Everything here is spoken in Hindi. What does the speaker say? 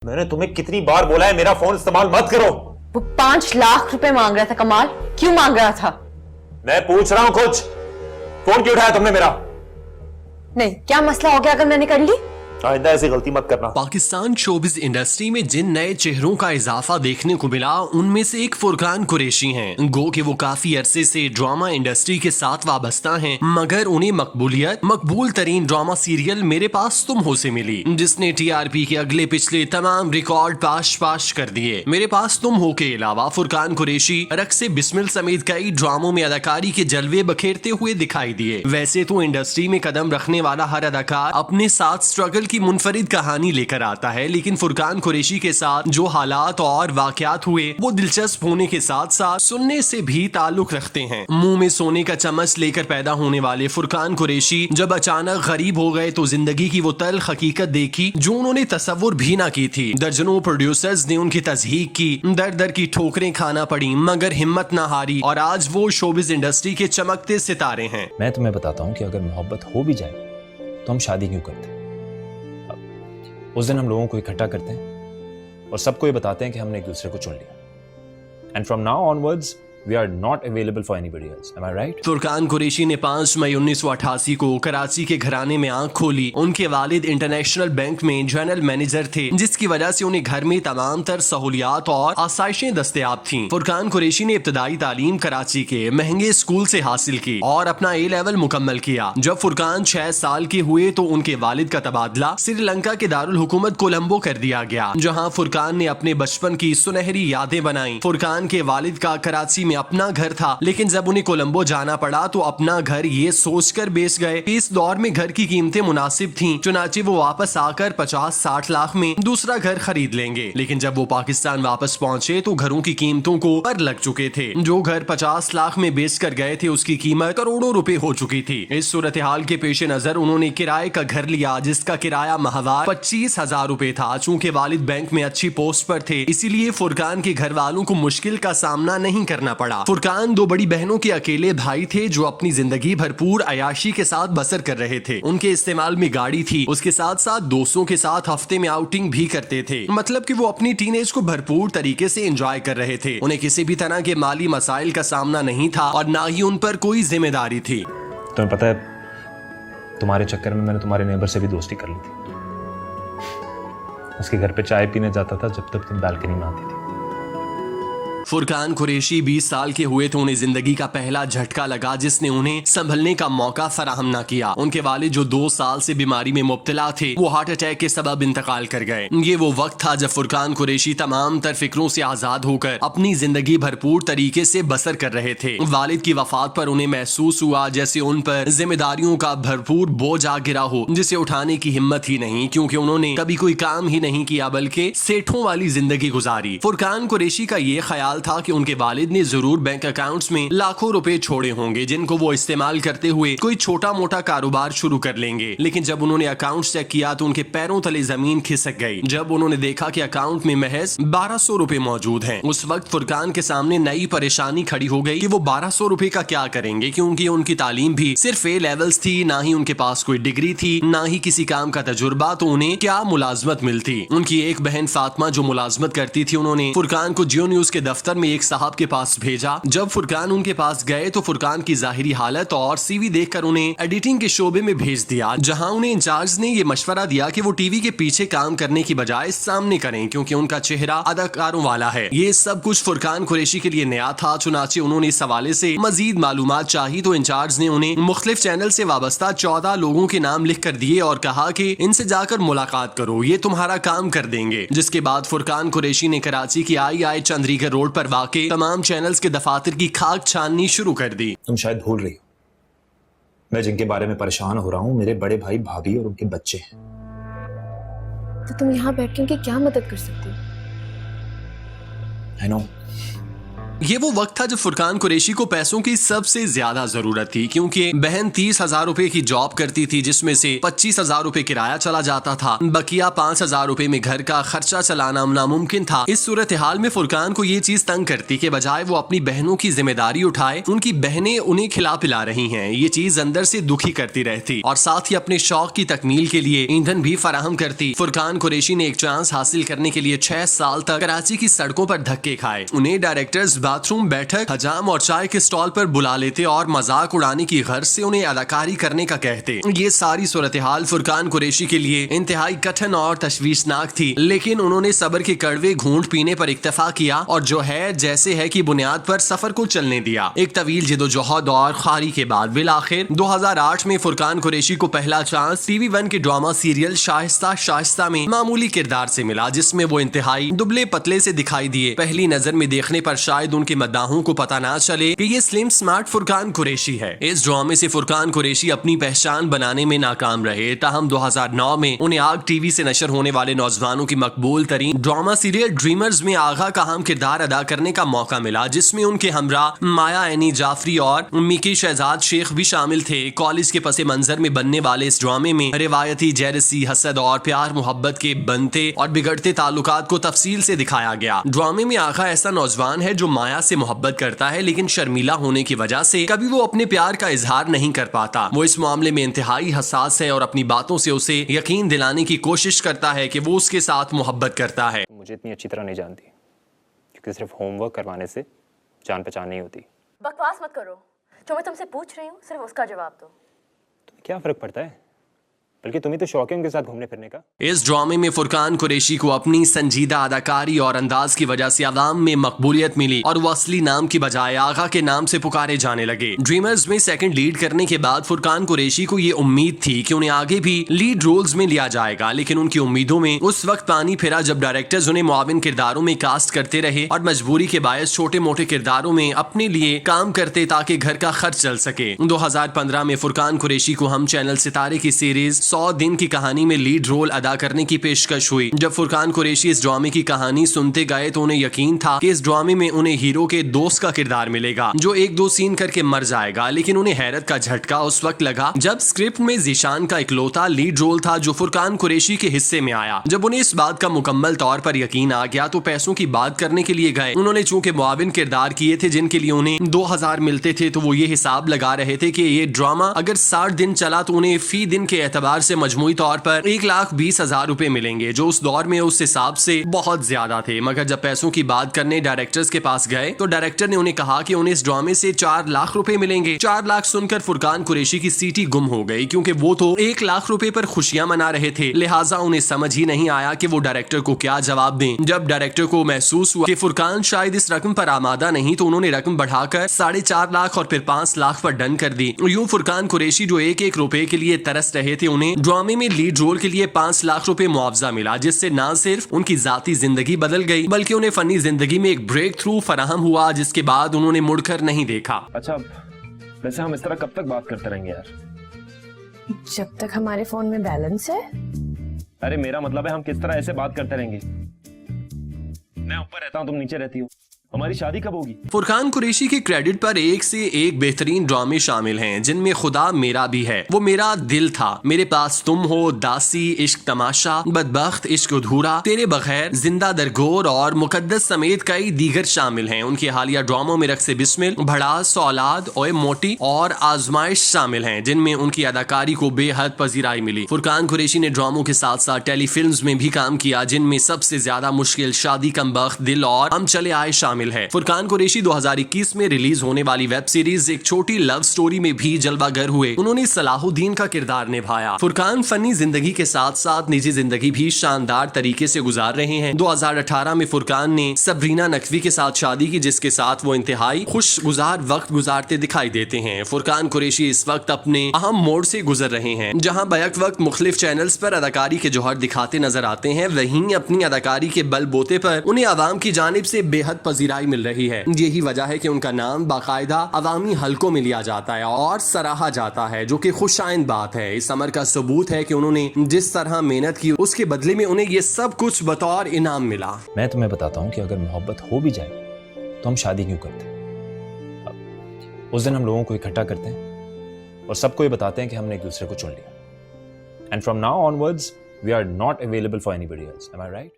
मैंने तुम्हें कितनी बार बोला है मेरा फोन इस्तेमाल मत करो। वो 5 लाख रुपए मांग रहा था कमाल, क्यों मांग रहा था? मैं पूछ रहा हूं कुछ, फोन क्यों उठाया तुमने मेरा? नहीं, क्या मसला हो गया अगर मैंने कर ली? आइंदा ऐसी गलती मत करना। पाकिस्तान शोबिज इंडस्ट्री में जिन नए चेहरों का इजाफा देखने को मिला उनमें से एक फुरकान कुरैशी हैं। गो कि वो काफी अरसे से ड्रामा इंडस्ट्री के साथ वाबस्ता हैं, मगर उन्हें मकबूल तरीन ड्रामा सीरियल मेरे पास तुम हो से मिली, जिसने टीआरपी के अगले पिछले तमाम रिकॉर्ड पाश कर दिए। मेरे पास तुम हो के अलावा फुरकान कुरैशी रक्से बिस्मिल समेत कई ड्रामों में अदाकारी के जलवे बखेरते हुए दिखाई दिए। वैसे तो इंडस्ट्री में कदम रखने वाला हर अदाकार अपने साथ स्ट्रगल की मुनफरिद कहानी लेकर आता है, लेकिन फुरकान कुरैशी के साथ जो हालात और वाकयात हुए वो दिलचस्प होने के साथ साथ सुनने से भी ताल्लुक रखते हैं। मुंह में सोने का चम्मच लेकर पैदा होने वाले फुरकान कुरैशी जब अचानक गरीब हो गए तो जिंदगी की वो तल्ख हकीकत देखी जो उन्होंने तसव्वुर भी ना की थी। दर्जनों प्रोड्यूसर्स ने उनकी तस्दीक की, दर दर की ठोकरें खाना पड़ी, मगर हिम्मत ना हारी और आज वो शोबिज इंडस्ट्री के चमकते सितारे हैं। मैं तुम्हें बताता हूँ कि अगर मोहब्बत हो भी जाए तो हम शादी क्यों करते हैं। उस दिन हम लोगों को इकट्ठा करते हैं और सबको ये बताते हैं कि हमने एक दूसरे को चुन लिया। And from now onwards we are not available for anybody else. Am I right? Furqan Qureshi ने 5 मई 1988 को कराची के घराने में आंख खोली। उनके वालिद इंटरनेशनल बैंक में जनरल मैनेजर थे, जिसकी वजह से उन्हें घर में तमाम तर सहूलियात और आसाइशें दस्तयाब थीं। फुरकान कुरैशी ने इब्तदाई तालीम कराची के महंगे स्कूल से हासिल की और अपना A लेवल मुकम्मल किया। जब फुरकान 6 साल के हुए तो उनके वालिद का तबादला श्रीलंका के दारुल हुकूमत कोलंबो कर दिया गया, जहाँ फुरकान ने अपने बचपन की सुनहरी यादें बनाई। फुरकान के वालिद का कराची में अपना घर था, लेकिन जब उन्हें कोलंबो जाना पड़ा तो अपना घर ये सोचकर बेच गए कि इस दौर में घर की कीमतें मुनासिब थीं, चुनाचे वो वापस आकर 50-60 लाख में दूसरा घर खरीद लेंगे। लेकिन जब वो पाकिस्तान वापस पहुंचे तो घरों की कीमतों को पर लग चुके थे। जो घर 50 लाख में बेच कर गए थे उसकी कीमत करोड़ों रुपए हो चुकी थी। इस सूरत हाल के पेश नजर उन्होंने किराए का घर लिया, जिसका किराया महवार 25,000 रुपए था। चूँकि वालिद बैंक में अच्छी पोस्ट पर थे, इसीलिए फुरकान के घर वालों को मुश्किल का सामना नहीं करना पड़ा। फुरकान 2 बड़ी बहनों के अकेले भाई थे जो अपनी जिंदगी भरपूर अयाशी के साथ बसर कर रहे थे। उनके इस्तेमाल में गाड़ी थी, उसके साथ साथ दोस्तों के साथ हफ्ते में आउटिंग भी करते थे। मतलब कि वो अपनी टीनेज को भरपूर तरीके से एंजॉय कर रहे थे। उन्हें किसी भी तरह के माली मसाइल का सामना नहीं था और ना ही उन पर कोई जिम्मेदारी थी। तुम्हें पता है, तुम्हारे चक्कर में मैंने तुम्हारे नेबर से भी दोस्ती कर ली थी। उसके घर पे चाय पीने जाता था जब तक तुम बालकनी में आती थी। फुरकान कुरैशी 20 साल के हुए तो उन्हें जिंदगी का पहला झटका लगा, जिसने उन्हें संभलने का मौका फराहम न किया। उनके वालिद जो 2 साल से बीमारी में मुब्तला थे वो हार्ट अटैक के सबब इंतकाल कर गए। ये वो वक्त था जब फुरकान कुरैशी तमाम तर फिक्रों से आजाद होकर अपनी जिंदगी भरपूर तरीके से बसर कर रहे थे। वालिद की वफात पर उन्हें महसूस हुआ जैसे उन पर जिम्मेदारियों का भरपूर बोझ आ गिरा हो, जिसे उठाने की हिम्मत ही नहीं, क्योंकि उन्होंने कभी कोई काम ही नहीं किया बल्कि सेठों वाली जिंदगी गुजारी। फुरकान कुरैशी का ये ख्याल था कि उनके वालिद ने जरूर बैंक अकाउंट्स में लाखों रुपए छोड़े होंगे, जिनको वो इस्तेमाल करते हुए कोई छोटा मोटा कारोबार शुरू कर लेंगे। लेकिन जब उन्होंने अकाउंट चेक किया तो उनके पैरों तले जमीन खिसक गई जब उन्होंने देखा कि अकाउंट में महज 1200 रुपए मौजूद हैं। उस वक्त फुरकान के सामने नई परेशानी खड़ी हो गई कि वो 1200 रुपए का क्या करेंगे, क्योंकि उनकी तालीम भी सिर्फ A लेवल्स थी, ना ही उनके पास कोई डिग्री थी, ना ही किसी काम का तजुर्बा, तो उन्हें क्या मुलाजमत मिलती। उनकी एक बहन फातिमा जो मुलाजमत करती थी, उन्होंने फुरकान को जियो न्यूज के दफ्तर में एक साहब के पास भेजा। जब फुरकान उनके पास गए तो फुरकान की जाहिरी हालत और CV देखकर उन्हें एडिटिंग के शोबे में भेज दिया, जहां उन्हें इंचार्ज ने यह मशवरा दिया कि वो टीवी के पीछे काम करने की बजाय सामने करें, क्योंकि उनका चेहरा अदाकारों वाला है। ये सब कुछ फुरकान कुरैशी के लिए नया था। चुनाचे उन्होंने इस हवाले से मजीद मालूमात चाही तो इंचार्ज ने उन्हें मुख्तलिफ चैनल से वाबस्ता 14 लोगों के नाम लिख कर दिए और कहा कि इनसे जाकर मुलाकात करो, ये तुम्हारा काम कर देंगे। जिसके बाद फुरकान कुरैशी ने कराची की II चंद्रीगढ़ रोड पर वाक़े तमाम चैनल्स के दफातर की खाक छाननी शुरू कर दी। तुम शायद भूल रही हो, मैं जिनके बारे में परेशान हो रहा हूँ मेरे बड़े भाई भाभी और उनके बच्चे हैं। तो तुम यहाँ बैठ के उनकी क्या मदद कर सकती हो? I know, ये वो वक्त था जब फुरकान कुरैशी को पैसों की सबसे ज्यादा जरूरत थी, क्योंकि बहन 30,000 रुपए की जॉब करती थी, जिसमें से 25,000 रुपए किराया चला जाता था। बकिया 5,000 रुपए में घर का खर्चा चलाना नामुमकिन था। इस सूरत हाल में फुरकान को ये चीज तंग करती कि बजाय वो अपनी बहनों की जिम्मेदारी उठाए, उनकी बहनें उन्हें खिला पिला रही हैं। ये चीज अंदर से दुखी करती रहती और साथ ही अपने शौक की तकमील के लिए ईंधन भी फराहम करती। फुरकान कुरैशी ने एक चांस हासिल करने के लिए 6 साल तक कराची की सड़कों पर धक्के खाए। उन्हें डायरेक्टर्स बाथरूम, बैठक, हजाम और चाय के स्टॉल पर बुला लेते और मजाक उड़ाने की गर्ज से उन्हें अदाकारी करने का कहते। ये सारी सूरत हाल फुरकान कुरैशी के लिए इंतहाई कठिन और तशवीशनाक थी, लेकिन उन्होंने सब्र के कड़वे घूंट पीने पर इक्तफा किया और जो है जैसे है की बुनियाद पर सफर को चलने दिया। एक तवील जिदोजहद और खारी के बाद बिलाखिर 2008 में फुरकान कुरैशी को पहला चांस TV1 के ड्रामा सीरियल शाइस्ता शाइस्ता में मामूली किरदार से मिला, जिसमें वो इंतहाई दुबले पतले से दिखाई दिए। पहली नजर में देखने पर शायद उनके मद्दाहों को पता ना चले कि ये स्लिम स्मार्ट फुरकान कुरैशी है। इस ड्रामे से फुरकान कुरैशी अपनी पहचान बनाने में नाकाम रहे। ताहम 2009 में उन्हें आग TV से नशर होने वाले नौजवानों की मकबूल तरीन ड्रामा सीरियल ड्रीमर्स में आगा का अहम किरदार अदा करने का मौका मिला, जिसमें उनके हमरा माया एनी जाफरी और मिकी शहजाद शेख भी शामिल थे। कॉलेज के पसे मंजर में बनने वाले इस ड्रामे में रिवायती जेलसी, हसद और प्यार मोहब्बत के बनते और बिगड़ते ताल्लुकात को तफसील से दिखाया गया। ड्रामे में आगा ऐसा नौजवान है जो माया से मोहब्बत करता है, लेकिन शर्मीला होने की वजह से कभी वो अपने प्यार का इजहार नहीं कर पाता। वो इस मामले में इंतहाई हसास है और अपनी बातों से उसे यकीन दिलाने की कोशिश करता है कि वो उसके साथ मोहब्बत करता है। मुझे इतनी अच्छी तरह नहीं जानती, क्योंकि सिर्फ होमवर्क करवाने से जान पहचान नहीं होती। बकवास मत करो, जो मैं तुमसे पूछ रही हूँ सिर्फ उसका जवाब दो। तुम्हें क्या फर्क पड़ता है? बल्कि तुम्हें तो शौक है उनके साथ घूमने फिरने का। इस ड्रामे में फुरकान कुरैशी को अपनी संजीदा अदाकारी और अंदाज की वजह से अवाम में मकबूलियत मिली और वो असली नाम की बजाय आगा के नाम से पुकारे जाने लगे। ड्रीमर्स में सेकंड लीड करने के बाद फुरकान कुरैशी को ये उम्मीद थी कि उन्हें आगे भी लीड रोल्स में लिया जाएगा, लेकिन उनकी उम्मीदों में उस वक्त पानी फिरा जब डायरेक्टर्स उन्हें मुआविन किरदारों में कास्ट करते रहे और मजबूरी के बायस छोटे मोटे किरदारों में अपने लिए काम करते ताकि घर का खर्च चल सके। 2015 में फुरकान कुरैशी को हम चैनल सितारे की सीरीज 100 दिन की कहानी में लीड रोल अदा करने की पेशकश हुई। जब फुरकान कुरैशी इस ड्रामे की कहानी सुनते गए तो उन्हें यकीन था कि इस ड्रामे में उन्हें हीरो के दोस्त का किरदार मिलेगा जो 1-2 सीन करके मर जाएगा, लेकिन उन्हें हैरत का झटका उस वक्त लगा जब स्क्रिप्ट में जीशान का इकलौता लीड रोल था जो फुरकान कुरैशी के हिस्से में आया। जब उन्हें इस बात का मुकम्मल तौर पर यकीन आ गया तो पैसों की बात करने के लिए गए। उन्होंने चूंकि मुआविन किरदार किए थे जिनके लिए उन्हें 2000 मिलते थे, तो वो ये हिसाब लगा रहे थे कि ये ड्रामा अगर 60 दिन चला तो उन्हें फी दिन के एतबार से मजमूई तौर पर 1,20,000 रुपए मिलेंगे, जो उस दौर में उस हिसाब से बहुत ज्यादा थे। मगर जब पैसों की बात करने डायरेक्टर्स के पास गए तो डायरेक्टर ने उन्हें कहा कि उन्हें इस ड्रामे से 4 लाख रुपए मिलेंगे। 4 लाख सुनकर फुरकान कुरैशी की सीटी गुम हो गई, क्योंकि वो तो 1 लाख रुपए पर खुशियां मना रहे थे। लिहाजा उन्हें समझ ही नहीं आया कि वो डायरेक्टर को क्या जवाब दें। जब डायरेक्टर को महसूस हुआ कि फुरकान शायद इस रकम पर आमादा नहीं, तो उन्होंने रकम बढ़ाकर 4.5 लाख और फिर 5 लाख पर डन कर दी। यूं फुरकान कुरैशी जो 1-1 रुपए के लिए तरस रहे थे, उन्हें ड्रामे में लीड रोल के लिए 5 लाख रुपए मुआवजा मिला, जिससे न सिर्फ उनकी जाती जिंदगी बदल गई बल्कि उन्हें फनी जिंदगी में एक ब्रेक थ्रू फराहम हुआ, जिसके बाद उन्होंने मुड़कर नहीं देखा। अच्छा, वैसे हम इस तरह कब तक बात करते रहेंगे यार? जब तक हमारे फोन में बैलेंस है। अरे मेरा मतलब है हम किस तरह ऐसे बात करते रहेंगे? मैं ऊपर रहता हूँ, तुम नीचे रहती हो। हमारी शादी कब होगी? फुरकान कुरैशी के क्रेडिट पर एक से एक बेहतरीन ड्रामे शामिल हैं, जिनमें खुदा मेरा भी है, वो मेरा दिल था, मेरे पास तुम हो, दासी, इश्क तमाशा, बदबख्त, इश्क अधूरा, तेरे बगैर, जिंदा दरगोर और मुकद्दस समेत कई दीगर शामिल हैं। उनके हालिया ड्रामों में रक्स बिस्मिल, भड़ास, औलाद, ओए मोटी और आजमाइश शामिल हैं, जिनमें उनकी अदाकारी को बेहद पजीराई मिली। फुरकान कुरैशी ने ड्रामों के साथ साथ टेलीफिल्म्स में भी काम किया, जिनमें सबसे ज्यादा मुश्किल शादी, कमबख्त, दिल और हम चले आए शामिल है। फुरकान कुरैशी 2021 में रिलीज होने वाली वेब सीरीज एक छोटी लव स्टोरी में भी जलवागर हुए। उन्होंने सलाहुद्दीन का किरदार निभाया। फुरकान फनी जिंदगी के साथ साथ निजी जिंदगी भी शानदार तरीके से गुजार रहे हैं। 2018 में फुरकान ने सबरीना नकवी के साथ शादी की, जिसके साथ वो इंतहाई खुशगुजार वक्त गुजारते दिखाई देते हैं। फुरकान कुरैशी इस वक्त अपने अहम मोड़ से गुजर रहे हैं, जहां बैक वक्त मुख्तलिफ चैनल्स पर अदाकारी के जौहर दिखाते नजर आते हैं, वहीं अपनी अदाकारी के बलबूते पर उन्हें आवाम की जानिब से बेहद पजीराई मिल रही है। यही वजह है कि उनका नाम बाकायदा अवामी हलकों में लिया जाता है और सराहा जाता है, जो कि खुशाइंद बात है। इस अमर का सबूत है कि उन्होंने जिस तरह मेहनत की, उसके बदले में उन्हें ये सब कुछ बतौर इनाम मिला। मैं तुम्हें बताता हूँ कि अगर मोहब्बत हो भी जाए तो हम शादी क्यों करते हैं? उस दिन हम लोगों को इकट्ठा करते हैं और सबको ये बताते हैं कि हमने एक दूसरे को चुन लिया. And from now onwards we are not available for anybody else. Am I right?